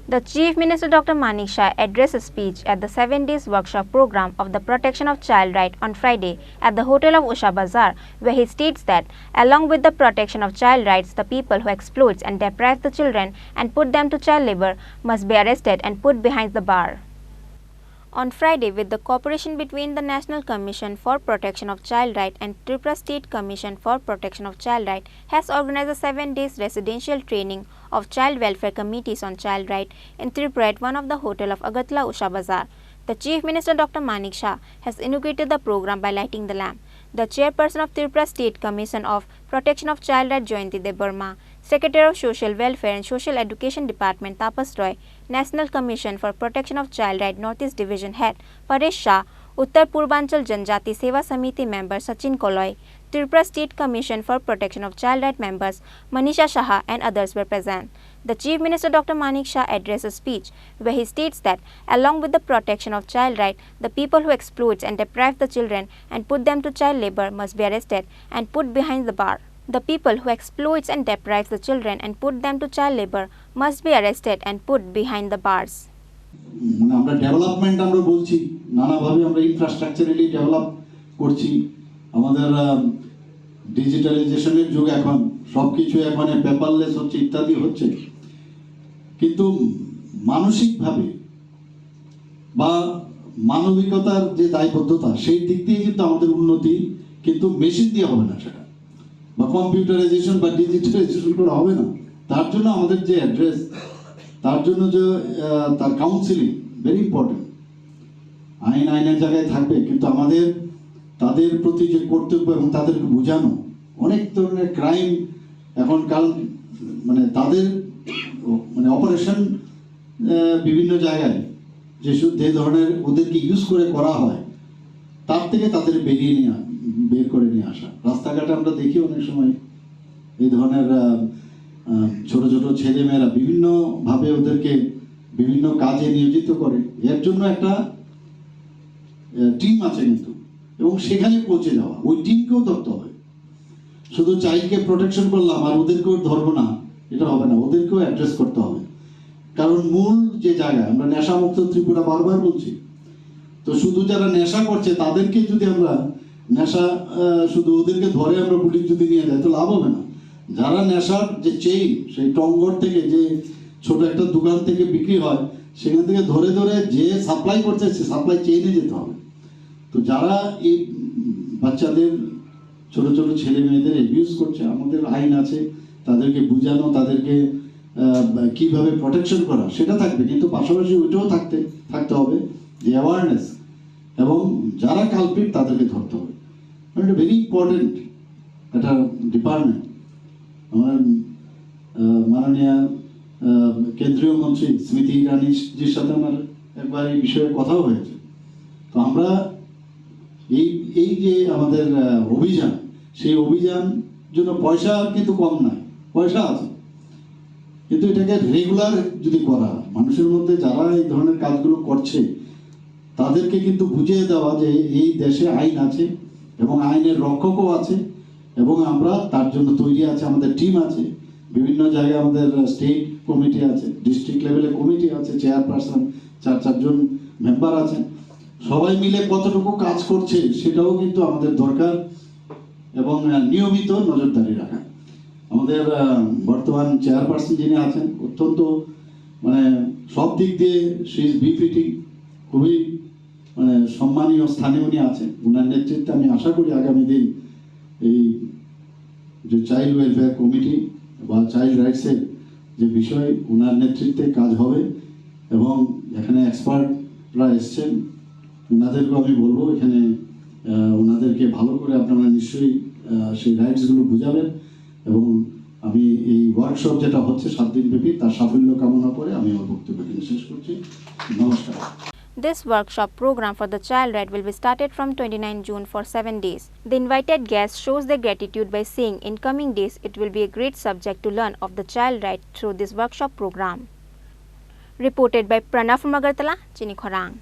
The Chief Minister Dr. Manik Shah addressed a speech at the 7 days workshop program of the Protection of Child Right on Friday at the hotel of Usha Bazar, where he states that along with the protection of child rights, the people who exploit and deprive the children and put them to child labor must be arrested and put behind the bar. On Friday, with the cooperation between the National Commission for Protection of Child Right and Tripura State Commission for Protection of Child Right has organized a 7 days residential training of child welfare committees on child right in Tripura at one of the hotel of Agatla Usha Bazar. The Chief Minister Dr. Manik Shah has inaugurated the program by lighting the lamp. The chairperson of Tripura State Commission of Protection of Child Right Jayanti Deb Burma, Secretary of Social Welfare and Social Education Department Tapas Roy, National Commission for Protection of Child Right Northeast Division Head Paresh Shah, Uttar Purbanchal Janjati Seva Samiti member Sachin Koloy, Tripura State Commission for Protection of Child Right members Manisha Shah and others were present. The Chief Minister Dr. Manik Shah addressed a speech where he states that along with the protection of child right, the people who exploit and deprive the children and put them to child labor must be arrested and put behind the bar. The people who exploits and deprives the children and put them to child labor must be arrested and put behind the bars. আমরা development আমরা বলছি নানাভাবে আমরা ইনফ্রাস্ট্রাকচারালি develop করছি আমাদের ডিজিটালাইজেশনের যুগ এখন সবকিছু এখন পেপারলেস হচ্ছে ইত্যাদি হচ্ছে কিন্তু মানসিকভাবে বা মানবিকতার যে দায়বদ্ধতা সেই দিক দিয়ে কিন্তু আমাদের উন্নতি কিন্তু মেশিন দিয়ে হবে না সেটা বা কম্পিউটারাইজেশন বা ডিজিটালাইজেশন করা হবে না তার জন্য আমাদের যে অ্যাড্রেস তার জন্য যে তার কাউন্সিলিং ভেরি ইম্পর্টেন্ট আইনের জায়গায় থাকবে কিন্তু আমাদের তাদের প্রতি যে কর্তব্য এবং তাদেরকে বোঝানো অনেক ধরনের ক্রাইম এখন কাল মানে তাদের মানে অপারেশন বিভিন্ন জায়গায় যে ধরনের ওদেরকে ইউজ করে করা হয় তার থেকে তাদের বের করে নিয়ে আসা রাস্তাঘাটে আমরা দেখি অনেক সময় এই ধরনের ছোট ছোট ছেলেমেয়েরা বিভিন্নভাবে ওদেরকে বিভিন্ন কাজে নিয়োজিত করে এর জন্য একটা টিম আছে কিন্তু এবং সেখানে পৌঁছে যাওয়া ওই টিমকেও ধরতে হবে শুধু চাইল্ডকে প্রোটেকশন করলাম আর ওদেরকেও ধরবো না এটা হবে না ওদেরকেও অ্যাড্রেস করতে হবে কারণ মূল যে জায়গা আমরা নেশামুক্ত ত্রিপুরা বারবার বলছি তো শুধু যারা নেশা করছে তাদেরকে যদি আমরা নেশা শুধু ওদেরকে ধরে আমরা পুলিশ যদি নিয়ে যাই তো লাভ হবে না যারা নেশার যে চেইন সেই টঙ্গর থেকে যে ছোট একটা দোকান থেকে বিক্রি হয় সেখান থেকে ধরে ধরে যে সাপ্লাই করছে সে সাপ্লাই চেইনে যেতে হবে তো যারা এই বাচ্চাদের ছোট ছোট ছেলে মেয়েদের অ্যাবিউজ করছে আমাদের আইন আছে তাদেরকে বোঝানো তাদেরকে কিভাবে প্রোটেকশন করা সেটা থাকবে কিন্তু পাশাপাশি ওইটাও থাকতে হবে যে অ্যাওয়ারনেস এবং যারা কালপিট তাদেরকে ধরতে হবে এটা ভেরি ইম্পর্টেন্ট একটা ডিপার্টমেন্ট আমার মাননীয় কেন্দ্রীয় মন্ত্রী স্মৃতি ইরানিজির সাথে আমার একবার এই বিষয়ে কথাও হয়েছে তো আমরা এই যে আমাদের অভিযান সেই অভিযান জন্য পয়সা কিন্তু কম নাই পয়সা আছে কিন্তু এটাকে রেগুলার যদি করা মানুষের মধ্যে যারা এই ধরনের কাজগুলো করছে তাদেরকে কিন্তু বুঝিয়ে দেওয়া যে এই দেশে আইন আছে এবং আইনের রক্ষকও আছে এবং আমরা তার জন্য তৈরি আছে আমাদের টিম আছে বিভিন্ন জায়গায় আমাদের স্টেট কমিটি আছে ডিস্ট্রিক্ট লেভেলে কমিটি আছে চেয়ারপারসন চারজন মেম্বার আছেন সবাই মিলে কতটুকু কাজ করছে সেটাও কিন্তু আমাদের দরকার এবং নিয়মিত নজরদারি রাখা আমাদের বর্তমান চেয়ারপারসন যিনি আছেন অত্যন্ত মানে সব দিক দিয়ে শি ইজ বিফিটিং খুবই মানে সম্মানীয় স্থানে উনি আছেন ওনার নেতৃত্বে আমি আশা করি আগামী দিন এই যে চাইল্ড ওয়েলফেয়ার কমিটি বা চাইল্ড রাইটসের যে বিষয় ওনার নেতৃত্বে কাজ হবে এবং এখানে এক্সপার্টরা এসছেন ওনাদেরকেও আমি বলবো এখানে ওনাদেরকে ভালো করে আপনারা নিশ্চয়ই সেই রাইটসগুলো বুঝাবেন এবং আমি এই ওয়ার্কশপ যেটা হচ্ছে 7 দিন ব্যাপী তার সাফল্য কামনা করে আমি আমার বক্তব্য এখানে শেষ করছি নমস্কার This workshop program for the child right will be started from 29 June for 7 days. The invited guests shows their gratitude by saying in coming days it will be a great subject to learn of the child right through this workshop program. Reported by Pranav from Agartala, Chini Khorang.